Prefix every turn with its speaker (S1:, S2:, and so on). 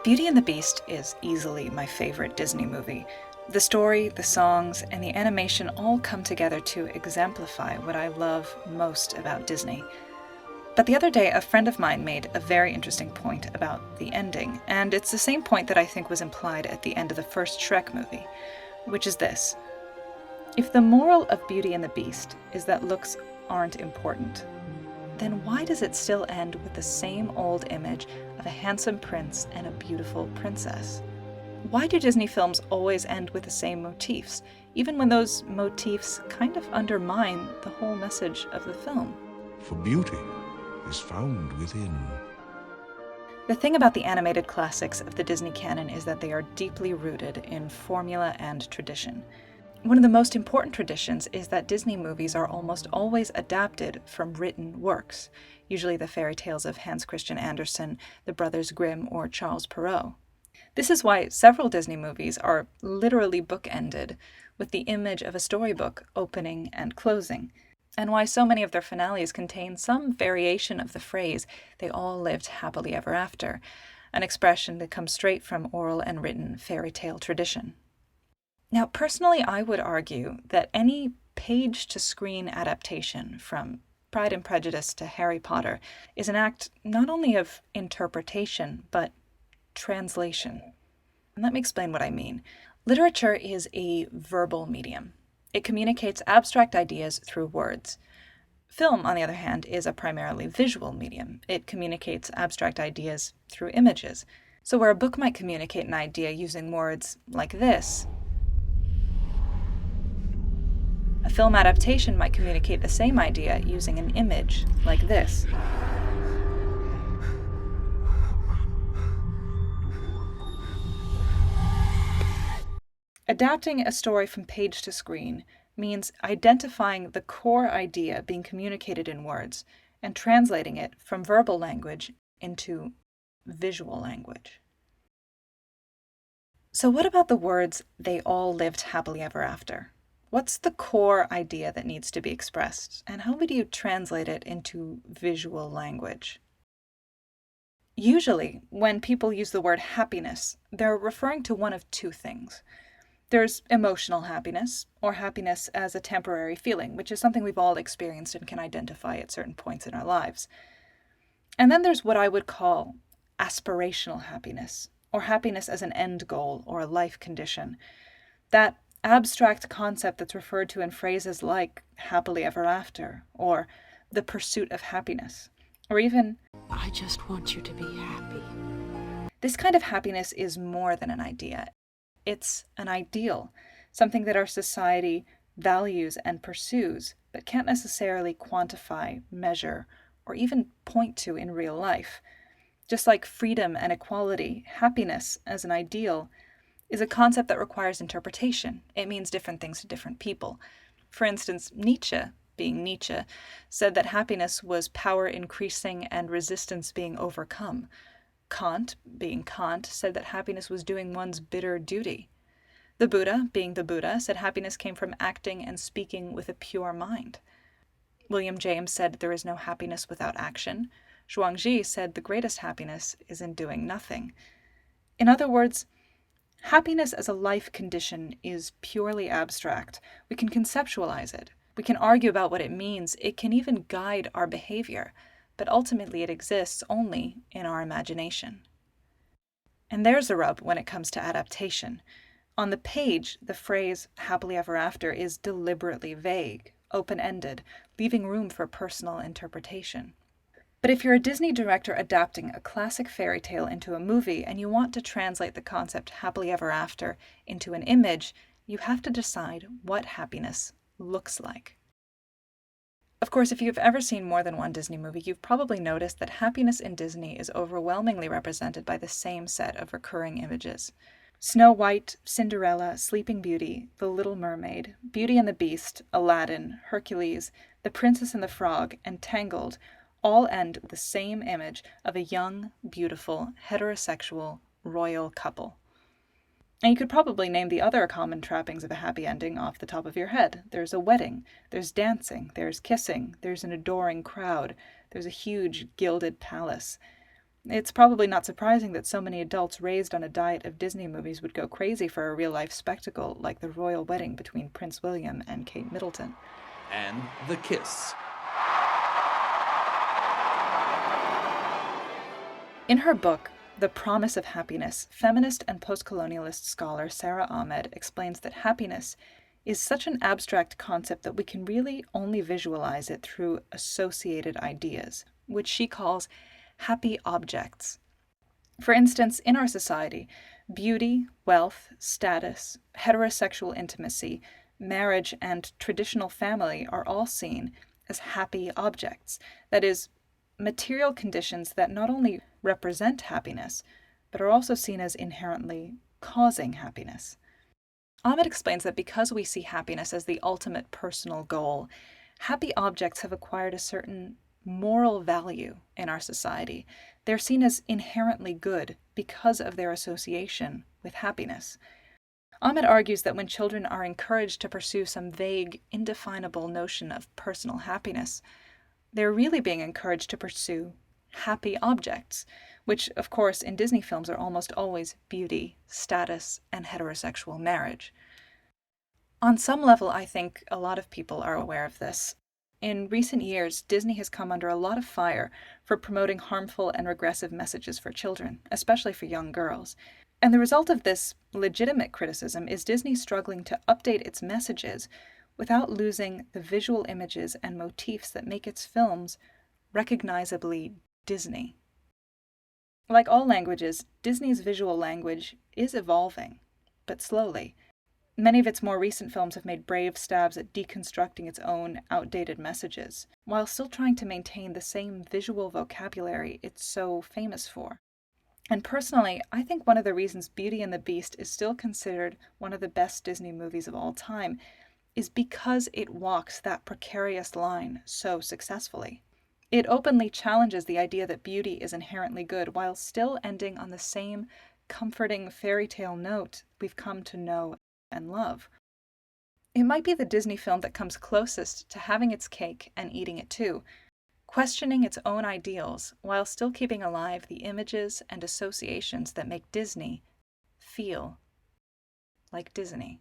S1: Beauty and the Beast is easily my favorite Disney movie. The story, the songs, and the animation all come together to exemplify what I love most about Disney. But the other day, a friend of mine made a very interesting point about the ending, and it's the same point that I think was implied at the end of the first Shrek movie, which is this. If the moral of Beauty and the Beast is that looks aren't important, then why does it still end with the same old image of a handsome prince and a beautiful princess? Why do Disney films always end with the same motifs, even when those motifs kind of undermine the whole message of the film?
S2: For beauty is found within.
S1: The thing about the animated classics of the Disney canon is that they are deeply rooted in formula and tradition. One of the most important traditions is that Disney movies are almost always adapted from written works, usually the fairy tales of Hans Christian Andersen, the Brothers Grimm, or Charles Perrault. This is why several Disney movies are literally bookended with the image of a storybook opening and closing, and why so many of their finales contain some variation of the phrase, "they all lived happily ever after," an expression that comes straight from oral and written fairy tale tradition. Now, personally, I would argue that any page-to-screen adaptation, from Pride and Prejudice to Harry Potter, is an act not only of interpretation, but translation. And let me explain what I mean. Literature is a verbal medium. It communicates abstract ideas through words. Film, on the other hand, is a primarily visual medium. It communicates abstract ideas through images. So where a book might communicate an idea using words like this, a film adaptation might communicate the same idea using an image like this. Adapting a story from page to screen means identifying the core idea being communicated in words and translating it from verbal language into visual language. So what about the words, "they all lived happily ever after"? What's the core idea that needs to be expressed, and how would you translate it into visual language? Usually, when people use the word happiness, they're referring to one of two things. There's emotional happiness, or happiness as a temporary feeling, which is something we've all experienced and can identify at certain points in our lives. And then there's what I would call aspirational happiness, or happiness as an end goal or a life condition. That abstract concept that's referred to in phrases like happily ever after, or the pursuit of happiness, or even,
S3: "I just want you to be happy."
S1: This kind of happiness is more than an idea. It's an ideal, something that our society values and pursues, but can't necessarily quantify, measure, or even point to in real life. Just like freedom and equality, happiness as an ideal is a concept that requires interpretation. It means different things to different people. For instance, Nietzsche, being Nietzsche, said that happiness was power increasing and resistance being overcome. Kant, being Kant, said that happiness was doing one's bitter duty. The Buddha, being the Buddha, said happiness came from acting and speaking with a pure mind. William James said there is no happiness without action. Zhuangzi said the greatest happiness is in doing nothing. In other words, happiness as a life condition is purely abstract. We can conceptualize it. We can argue about what it means. It can even guide our behavior. But ultimately it exists only in our imagination. And there's a rub when it comes to adaptation. On the page, the phrase happily ever after is deliberately vague, open-ended, leaving room for personal interpretation. But if you're a Disney director adapting a classic fairy tale into a movie and you want to translate the concept happily ever after into an image, you have to decide what happiness looks like. Of course, if you've ever seen more than one Disney movie, you've probably noticed that happiness in Disney is overwhelmingly represented by the same set of recurring images. Snow White, Cinderella, Sleeping Beauty, The Little Mermaid, Beauty and the Beast, Aladdin, Hercules, The Princess and the Frog, and Tangled all end with the same image of a young, beautiful, heterosexual, royal couple. And you could probably name the other common trappings of a happy ending off the top of your head. There's a wedding, there's dancing, there's kissing, there's an adoring crowd, there's a huge gilded palace. It's probably not surprising that so many adults raised on a diet of Disney movies would go crazy for a real-life spectacle like the royal wedding between Prince William and Kate Middleton.
S4: And the kiss.
S1: In her book, The Promise of Happiness, feminist and postcolonialist scholar Sara Ahmed explains that happiness is such an abstract concept that we can really only visualize it through associated ideas, which she calls happy objects. For instance, in our society, beauty, wealth, status, heterosexual intimacy, marriage, and traditional family are all seen as happy objects. That is, material conditions that not only represent happiness, but are also seen as inherently causing happiness. Ahmed explains that because we see happiness as the ultimate personal goal, happy objects have acquired a certain moral value in our society. They're seen as inherently good because of their association with happiness. Ahmed argues that when children are encouraged to pursue some vague, indefinable notion of personal happiness, they're really being encouraged to pursue happy objects, which, of course, in Disney films are almost always beauty, status, and heterosexual marriage. On some level, I think a lot of people are aware of this. In recent years, Disney has come under a lot of fire for promoting harmful and regressive messages for children, especially for young girls. And the result of this legitimate criticism is Disney struggling to update its messages without losing the visual images and motifs that make its films recognizably Disney. Like all languages, Disney's visual language is evolving, but slowly. Many of its more recent films have made brave stabs at deconstructing its own outdated messages, while still trying to maintain the same visual vocabulary it's so famous for. And personally, I think one of the reasons Beauty and the Beast is still considered one of the best Disney movies of all time is because it walks that precarious line so successfully. It openly challenges the idea that beauty is inherently good while still ending on the same comforting fairy tale note we've come to know and love. It might be the Disney film that comes closest to having its cake and eating it too, questioning its own ideals while still keeping alive the images and associations that make Disney feel like Disney.